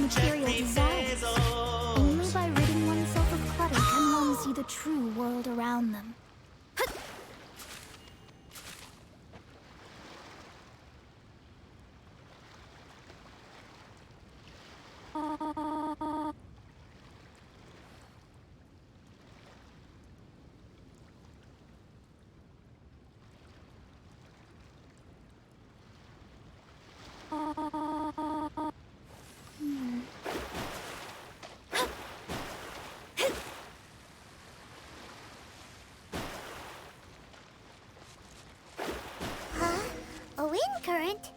material desires. Only by ridding oneself of clutter can one see the true world around them. A wind current?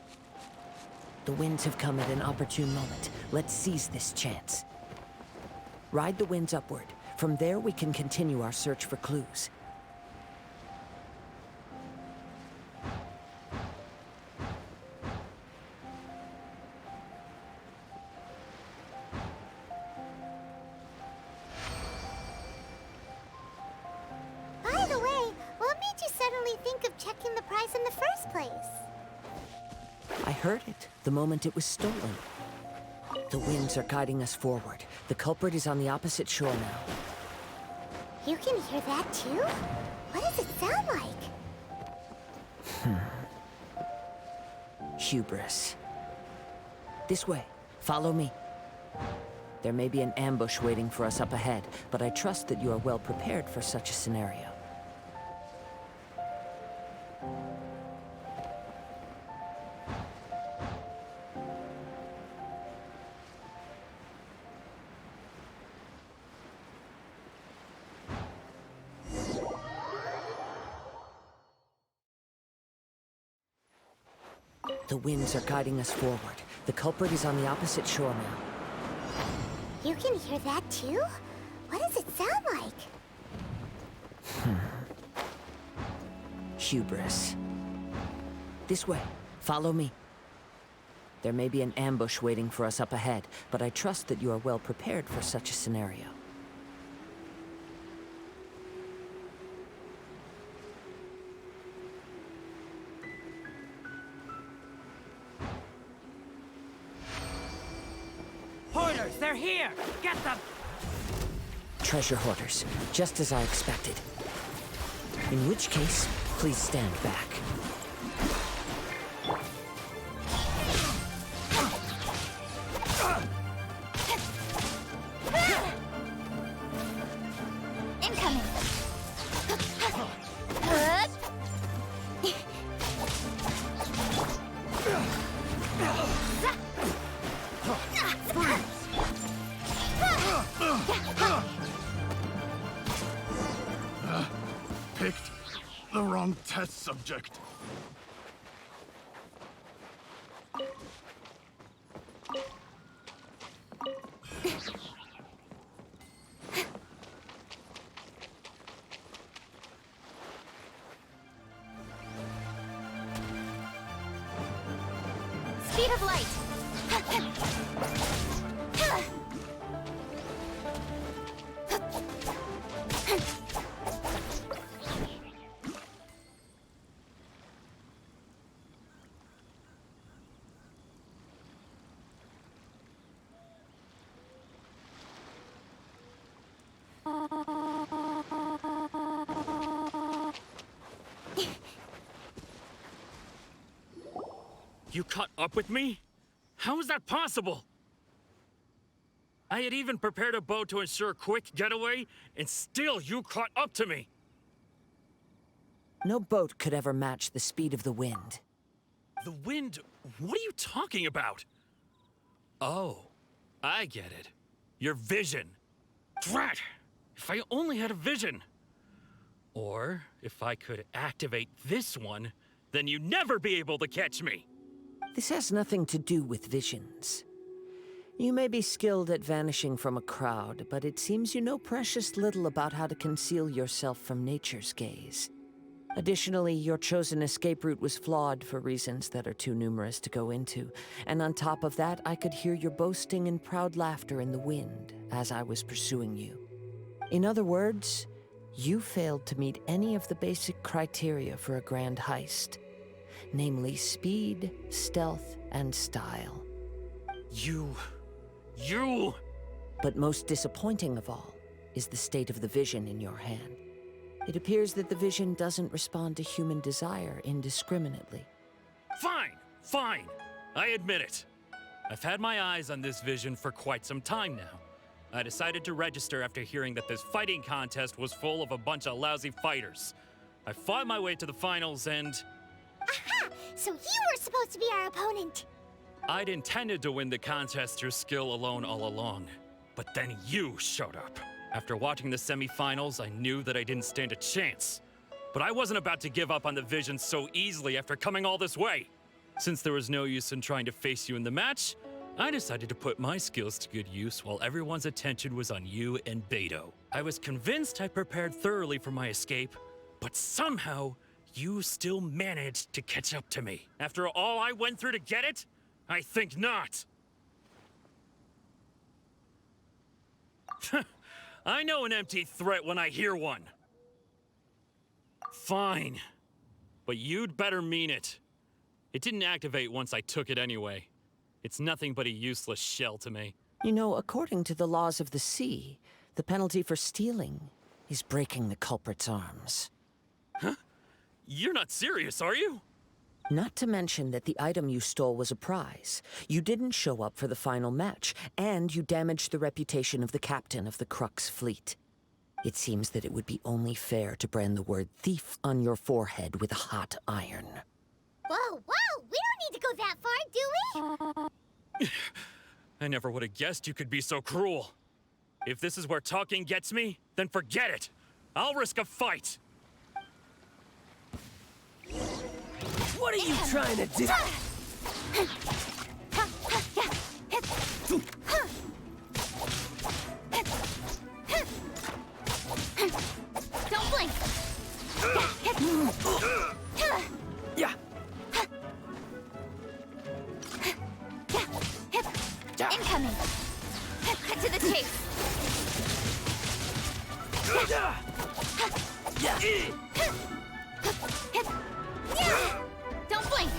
The winds have come at an opportune moment. Let's seize this chance. Ride the winds upward. From there, we can continue our search for clues. By the way, what made you suddenly think of checking the prize in the first place? I heard it the moment it was stolen. The winds are guiding us forward. The culprit is on the opposite shore now. You can hear that too? What does it sound like? Hubris. This way. Follow me. There may be an ambush waiting for us up ahead, but I trust that you are well prepared for such a scenario. The winds are guiding us forward. The culprit is on the opposite shore now. You can hear that too? What does it sound like? Hubris. This way. Follow me. There may be an ambush waiting for us up ahead, but I trust that you are well prepared for such a scenario. Hoarders, they're here! Get them! Treasure hoarders, just as I expected. In which case, please stand back. Incoming! Picked the wrong test subject. Speed of light! You caught up with me? How is that possible? I had even prepared a boat to ensure a quick getaway, and still you caught up to me! No boat could ever match the speed of the wind. The wind? What are you talking about? Oh, I get it. Your vision. Drat! If I only had a vision. Or, if I could activate this one, then you'd never be able to catch me! This has nothing to do with visions. You may be skilled at vanishing from a crowd, but it seems you know precious little about how to conceal yourself from nature's gaze. Additionally, your chosen escape route was flawed for reasons that are too numerous to go into. And on top of that, I could hear your boasting and proud laughter in the wind as I was pursuing you. In other words, you failed to meet any of the basic criteria for a grand heist. Namely speed, stealth, and style. You You... But most disappointing of all is the state of the vision in your hand. It appears that the vision doesn't respond to human desire indiscriminately. Fine, fine. I admit it. I've had my eyes on this vision for quite some time now. I decided to register after hearing that this fighting contest was full of a bunch of lousy fighters. I fought my way to the finals and... Aha! So you were supposed to be our opponent. I'd intended to win the contest through skill alone all along. But then you showed up. After watching the semifinals, I knew that I didn't stand a chance. But I wasn't about to give up on the vision so easily after coming all this way. Since there was no use in trying to face you in the match, I decided to put my skills to good use while everyone's attention was on you and Beto. I was convinced I prepared thoroughly for my escape, but somehow you still managed to catch up to me. After all I went through to get it? I think not. I know an empty threat when I hear one. Fine. But you'd better mean it. It didn't activate once I took it anyway. It's nothing but a useless shell to me. You know, according to the laws of the sea, the penalty for stealing is breaking the culprit's arms. Huh? You're not serious, are you? Not to mention that the item you stole was a prize. You didn't show up for the final match, and you damaged the reputation of the captain of the Crux fleet. It seems that it would be only fair to brand the word thief on your forehead with a hot iron. Whoa, whoa! We don't need to go that far, do we? I never would have guessed you could be so cruel. If this is where talking gets me, then forget it. I'll risk a fight. What are you trying to do? Don't blink. Yeah. Incoming. Cut to the chase. Don't blink.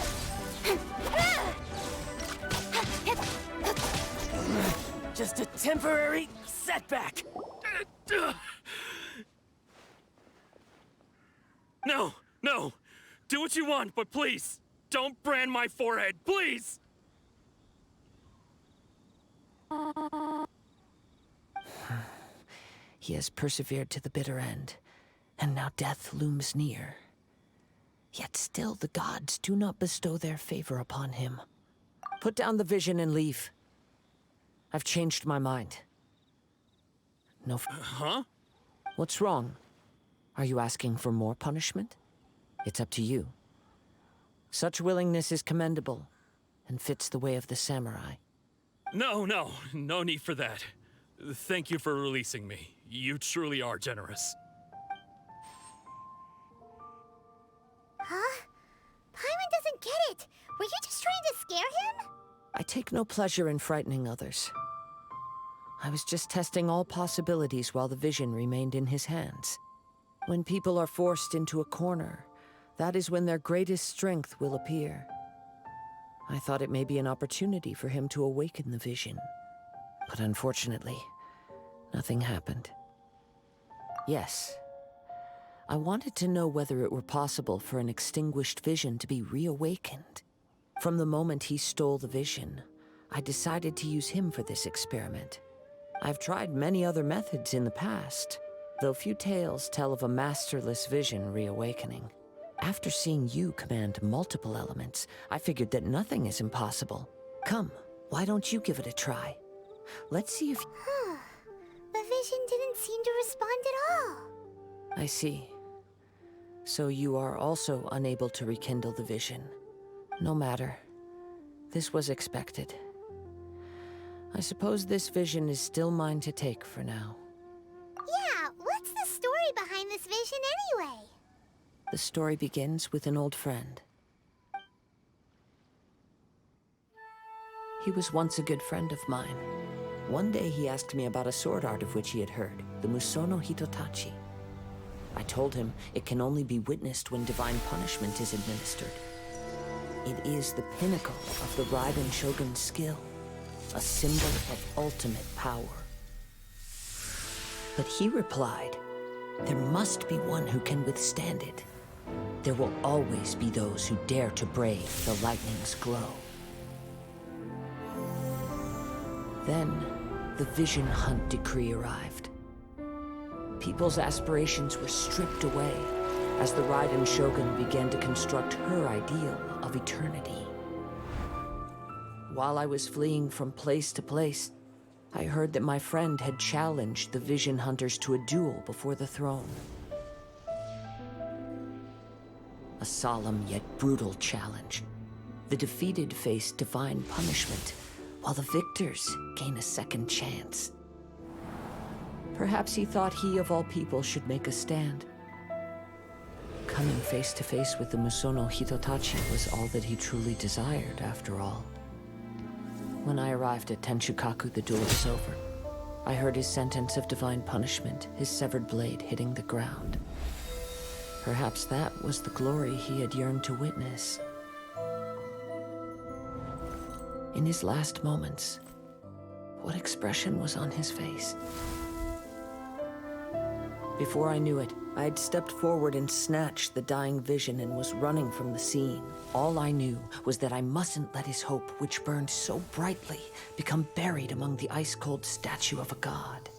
Just a temporary setback. No, no. Do what you want, but please, don't brand my forehead, please! He has persevered to the bitter end, and now death looms near. Yet still the gods do not bestow their favor upon him. Put down the vision and leave. I've changed my mind. No. Huh? What's wrong? Are you asking for more punishment? It's up to you. Such willingness is commendable, and fits the way of the samurai. No need for that. Thank you for releasing me. You truly are generous. Huh? Paimon doesn't get it. Were you just trying to scare him? I take no pleasure in frightening others. I was just testing all possibilities while the vision remained in his hands. When people are forced into a corner, that is when their greatest strength will appear. I thought it may be an opportunity for him to awaken the vision. But unfortunately, nothing happened. Yes, I wanted to know whether it were possible for an extinguished vision to be reawakened. From the moment he stole the vision, I decided to use him for this experiment. I've tried many other methods in the past, though few tales tell of a masterless vision reawakening. After seeing you command multiple elements, I figured that nothing is impossible. Come, why don't you give it a try? Let's see if... The vision didn't seem to respond at all. I see. So you are also unable to rekindle the vision. No matter. This was expected. I suppose this vision is still mine to take for now. Yeah, what's the story behind this vision anyway? The story begins with an old friend. He was once a good friend of mine. One day he asked me about a sword art of which he had heard, the Musono Hitotachi. I told him it can only be witnessed when divine punishment is administered. It is the pinnacle of the Raiden Shogun's skill. a symbol of ultimate power. But he replied, there must be one who can withstand it. There will always be those who dare to brave the lightning's glow. Then, the Vision Hunt decree arrived. People's aspirations were stripped away as the Raiden Shogun began to construct her ideal of eternity. While I was fleeing from place to place, I heard that my friend had challenged the Vision Hunters to a duel before the throne. A solemn yet brutal challenge. The defeated face divine punishment, while the victors gain a second chance. Perhaps he thought he of all people should make a stand. Coming face to face with the Musono Hitotachi was all that he truly desired, after all. When I arrived at Tenshukaku, the duel was over. I heard his sentence of divine punishment, his severed blade hitting the ground. Perhaps that was the glory he had yearned to witness. In his last moments, what expression was on his face? Before I knew it, I had stepped forward and snatched the dying vision and was running from the scene. All I knew was that I mustn't let his hope, which burned so brightly, become buried among the ice-cold statue of a god.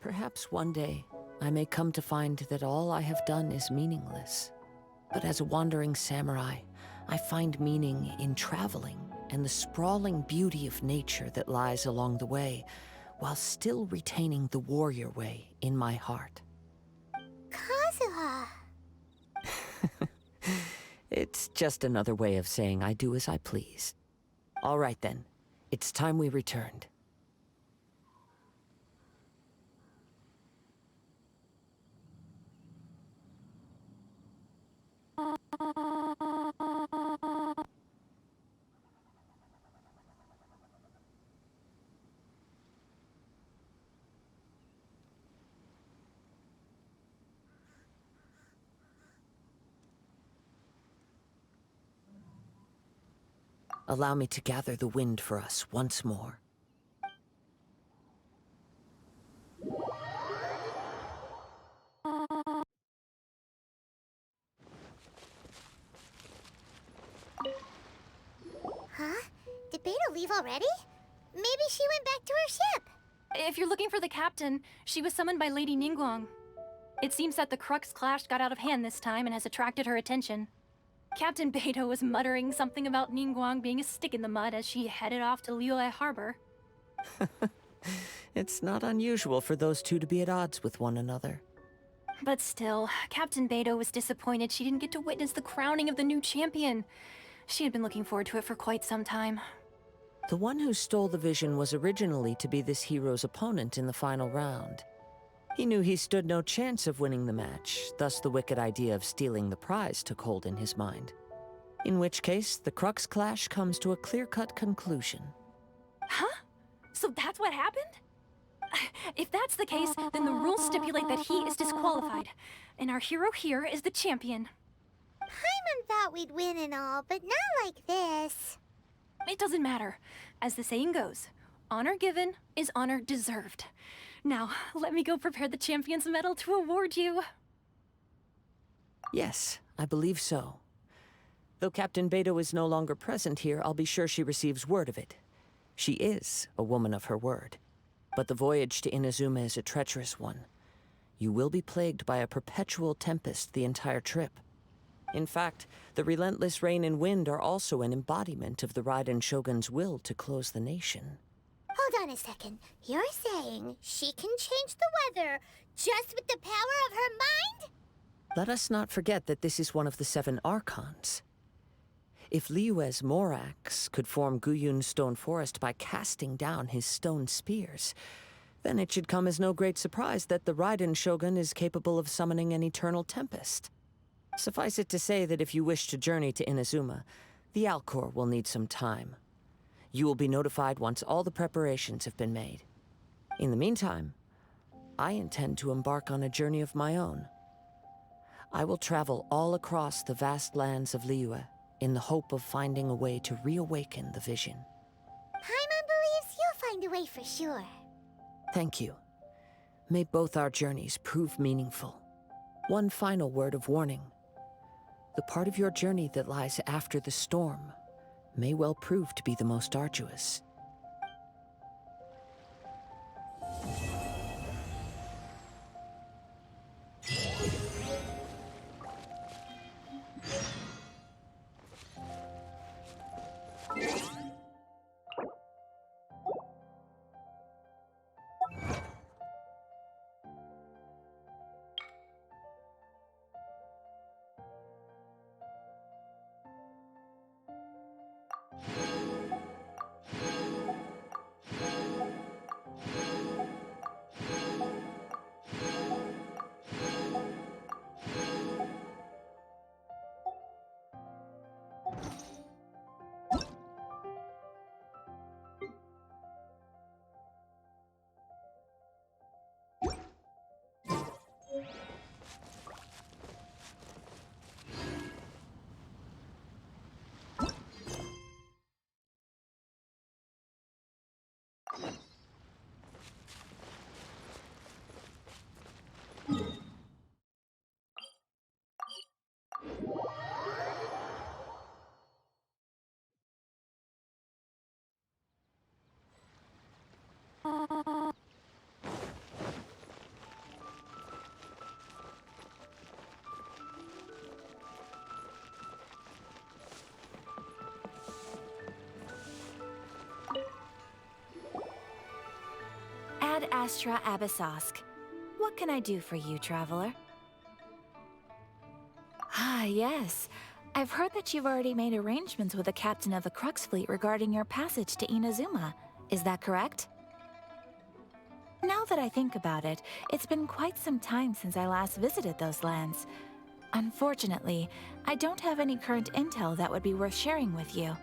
Perhaps one day, I may come to find that all I have done is meaningless. But as a wandering samurai, I find meaning in traveling and the sprawling beauty of nature that lies along the way, while still retaining the warrior way in my heart. Kazuha. It's just another way of saying I do as I please. All right then, it's time we returned. Allow me to gather the wind for us once more. Huh? Did Beta leave already? Maybe she went back to her ship. If you're looking for the captain, she was summoned by Lady Ningguang. It seems that the Crux clash got out of hand this time and has attracted her attention. Captain Beto was muttering something about Ningguang being a stick in the mud as she headed off to Liyue Harbor. It's not unusual for those two to be at odds with one another. But still, Captain Beto was disappointed she didn't get to witness the crowning of the new champion. She had been looking forward to it for quite some time. The one who stole the vision was originally to be this hero's opponent in the final round. He knew he stood no chance of winning the match, thus the wicked idea of stealing the prize took hold in his mind. In which case, the Crux clash comes to a clear-cut conclusion. Huh? So that's what happened? If that's the case, then the rules stipulate that he is disqualified, and our hero here is the champion. Paimon thought we'd win and all, but not like this. It doesn't matter. As the saying goes, honor given is honor deserved. Now, let me go prepare the champion's medal to award you. Yes, I believe so. Though Captain Beto is no longer present here, I'll be sure she receives word of it. She is a woman of her word. But the voyage to Inazuma is a treacherous one. You will be plagued by a perpetual tempest the entire trip. In fact, the relentless rain and wind are also an embodiment of the Raiden Shogun's will to close the nation. Hold on a second. You're saying she can change the weather just with the power of her mind? Let us not forget that this is one of the 7 Archons. If Liyue's Morax could form Guyun's stone forest by casting down his stone spears, then it should come as no great surprise that the Raiden Shogun is capable of summoning an eternal tempest. Suffice it to say that if you wish to journey to Inazuma, the Alcor will need some time. You will be notified once all the preparations have been made. In the meantime, I intend to embark on a journey of my own. I will travel all across the vast lands of Liyue, in the hope of finding a way to reawaken the vision. Paimon believes you'll find a way for sure. Thank you. May both our journeys prove meaningful. One final word of warning. The part of your journey that lies after the storm may well prove to be the most arduous. Ad Astra Abyssosk. What can I do for you, traveler? Ah, yes. I've heard that you've already made arrangements with the captain of the Crux fleet regarding your passage to Inazuma. Is that correct? Now that I think about it, it's been quite some time since I last visited those lands. Unfortunately, I don't have any current intel that would be worth sharing with you.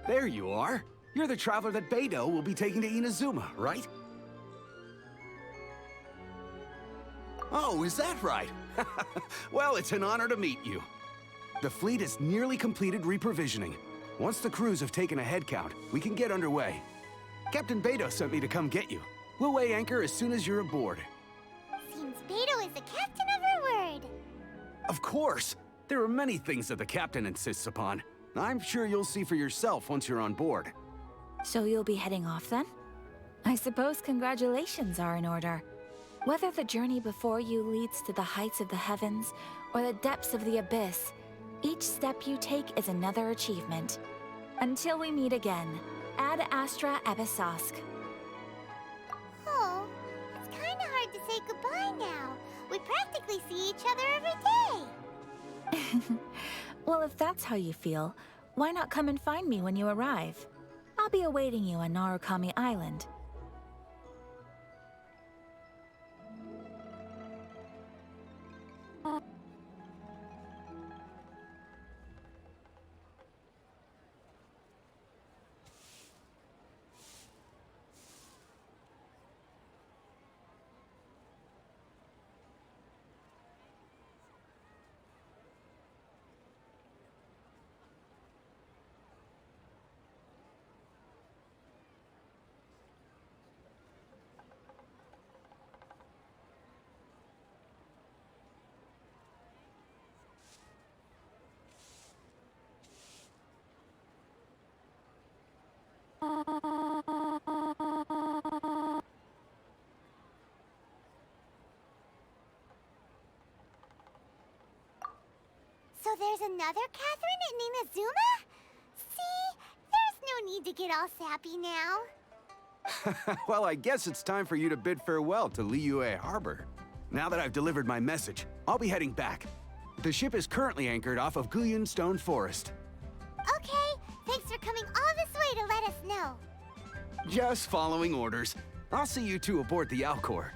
There you are. You're the traveler that Beidou will be taking to Inazuma, right? Oh, is that right? Well, it's an honor to meet you. The fleet has nearly completed reprovisioning. Once the crews have taken a head count, we can get underway. Captain Beidou sent me to come get you. We'll weigh anchor as soon as you're aboard. Seems Beidou is the captain of her word. Of course! There are many things that the captain insists upon. I'm sure you'll see for yourself once you're on board. So you'll be heading off then? I suppose congratulations are in order. Whether the journey before you leads to the heights of the heavens or the depths of the abyss, each step you take is another achievement. Until we meet again, Ad Astra Abyssosk. Oh, it's kinda hard to say goodbye now. We practically see each other every day. Well, if that's how you feel, why not come and find me when you arrive? I'll be awaiting you on Narukami Island. So there's another Catherine in Inazuma? See? There's no need to get all sappy now. Well, I guess it's time for you to bid farewell to Liyue Harbor. Now that I've delivered my message, I'll be heading back. The ship is currently anchored off of Guyun Stone Forest. Okay, thanks for coming all this way to let us know. Just following orders. I'll see you two aboard the Alcor.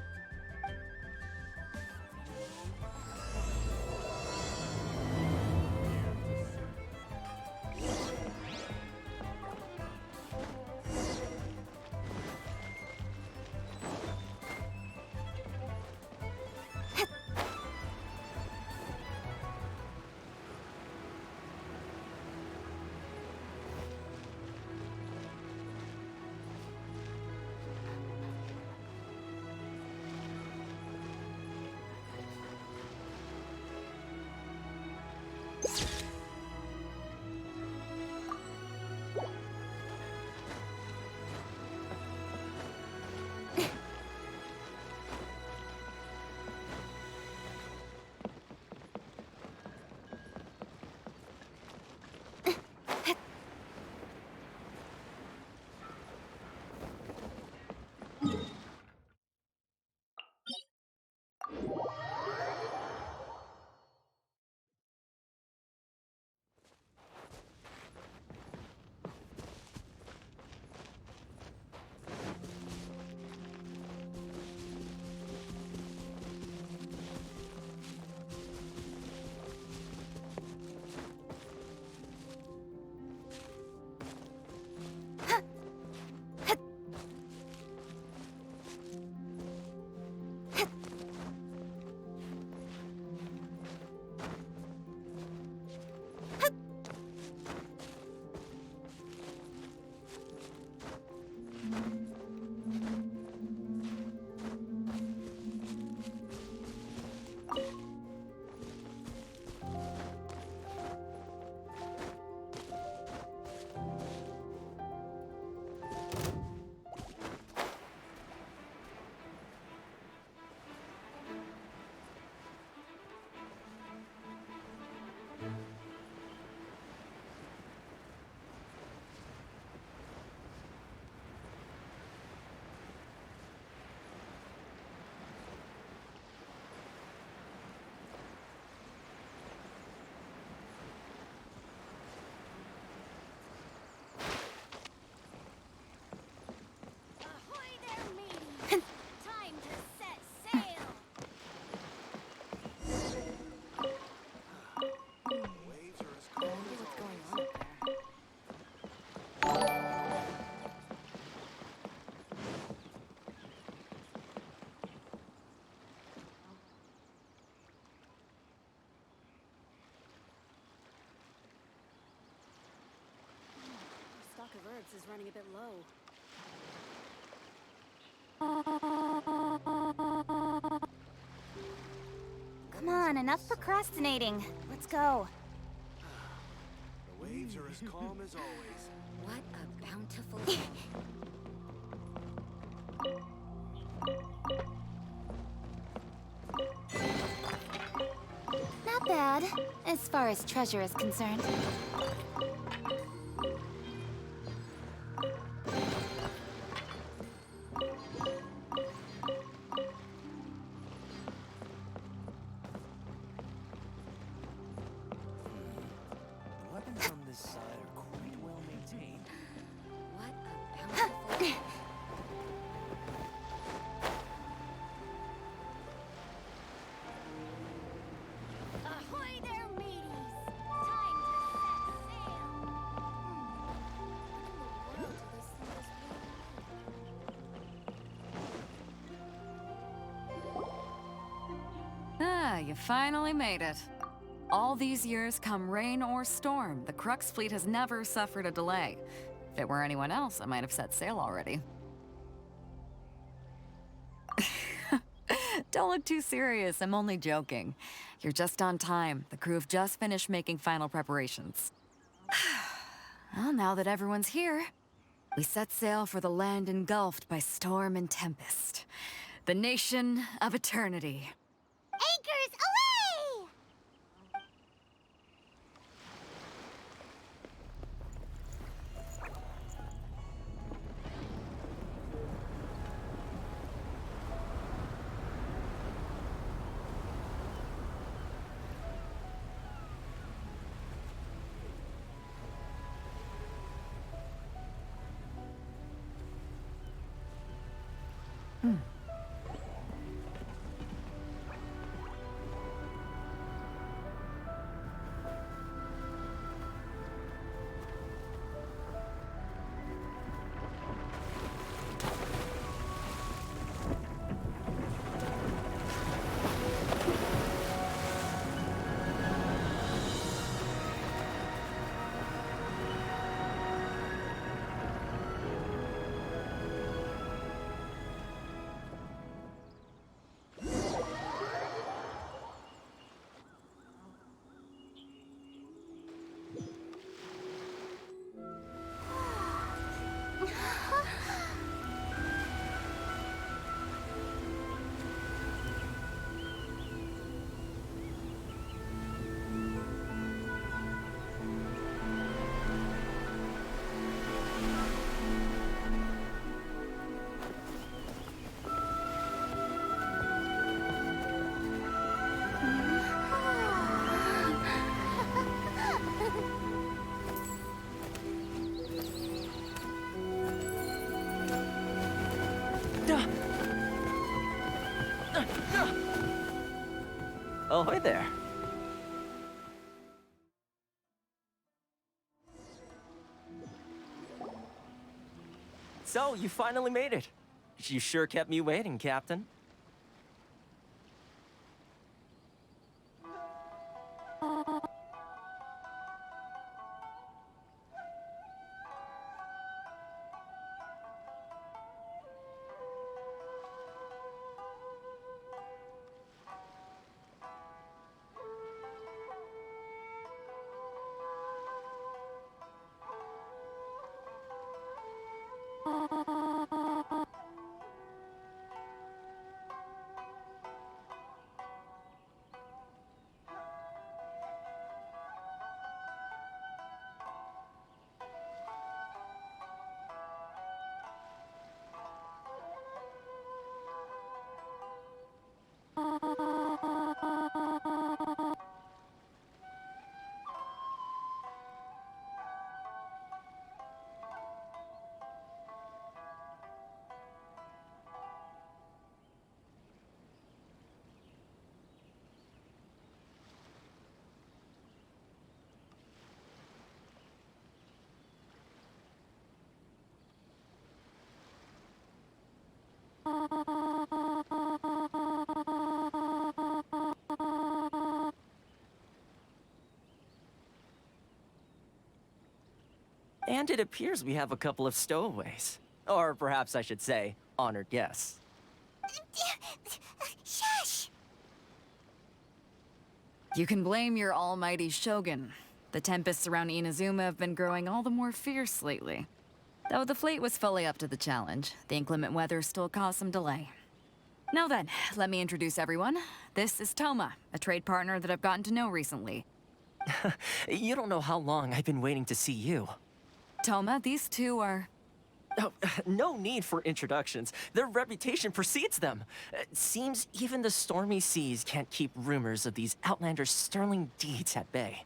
reserves is running a bit low. Come on, enough procrastinating. Let's go. The waves are as calm as always. What a bountiful... Not bad, as far as treasure is concerned. The weapons on this side are quite well maintained. What a bountiful... Ahoy there, mateys! Time to set sail! What in the world do they see this Ah, you finally made it. All these years, come rain or storm, the Crux fleet has never suffered a delay. If it were anyone else, I might have set sail already. Don't look too serious, I'm only joking. You're just on time. The crew have just finished making final preparations. Well, now that everyone's here, we set sail for the land engulfed by storm and tempest. The nation of eternity. Anchors away! Ahoy there. So, you finally made it. You sure kept me waiting, Captain. And it appears we have a couple of stowaways. Or perhaps I should say, honored guests. Shush! You can blame your almighty shogun. The tempests around Inazuma have been growing all the more fierce lately. Though the fleet was fully up to the challenge, the inclement weather still caused some delay. Now then, let me introduce everyone. This is Toma, a trade partner that I've gotten to know recently. You don't know how long I've been waiting to see you. Toma, these two are... Oh, no need for introductions. Their reputation precedes them. It seems even the stormy seas can't keep rumors of these outlanders' sterling deeds at bay.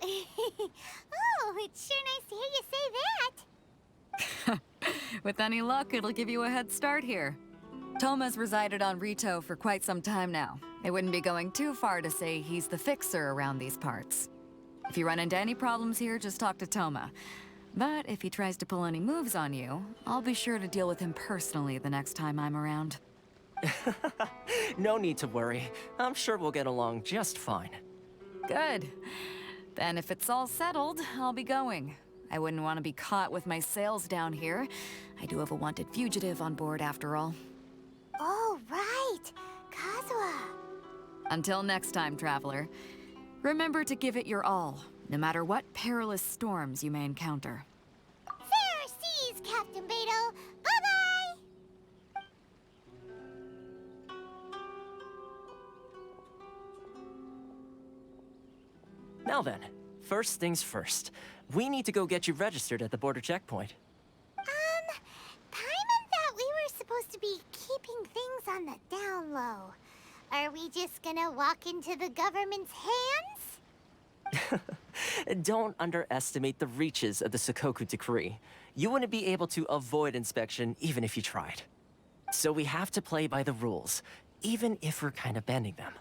Oh, it's sure nice to hear you say that. With any luck, it'll give you a head start here. Toma's resided on Rito for quite some time now. It wouldn't be going too far to say he's the fixer around these parts. If you run into any problems here, just talk to Toma. But if he tries to pull any moves on you, I'll be sure to deal with him personally the next time I'm around. No need to worry. I'm sure we'll get along just fine. Good. Then if it's all settled, I'll be going. I wouldn't want to be caught with my sails down here. I do have a wanted fugitive on board after all. Oh, right. Kazuha. Until next time, traveler. Remember to give it your all, no matter what perilous storms you may encounter. Fair seas, Captain Beto. Bye-bye! Now then, first things first. We need to go get you registered at the border checkpoint. Paimon thought we were supposed to be keeping things on the down low. Are we just gonna walk into the government's hands? Don't underestimate the reaches of the Sakoku Decree. You wouldn't be able to avoid inspection even if you tried. So we have to play by the rules, even if we're kind of bending them.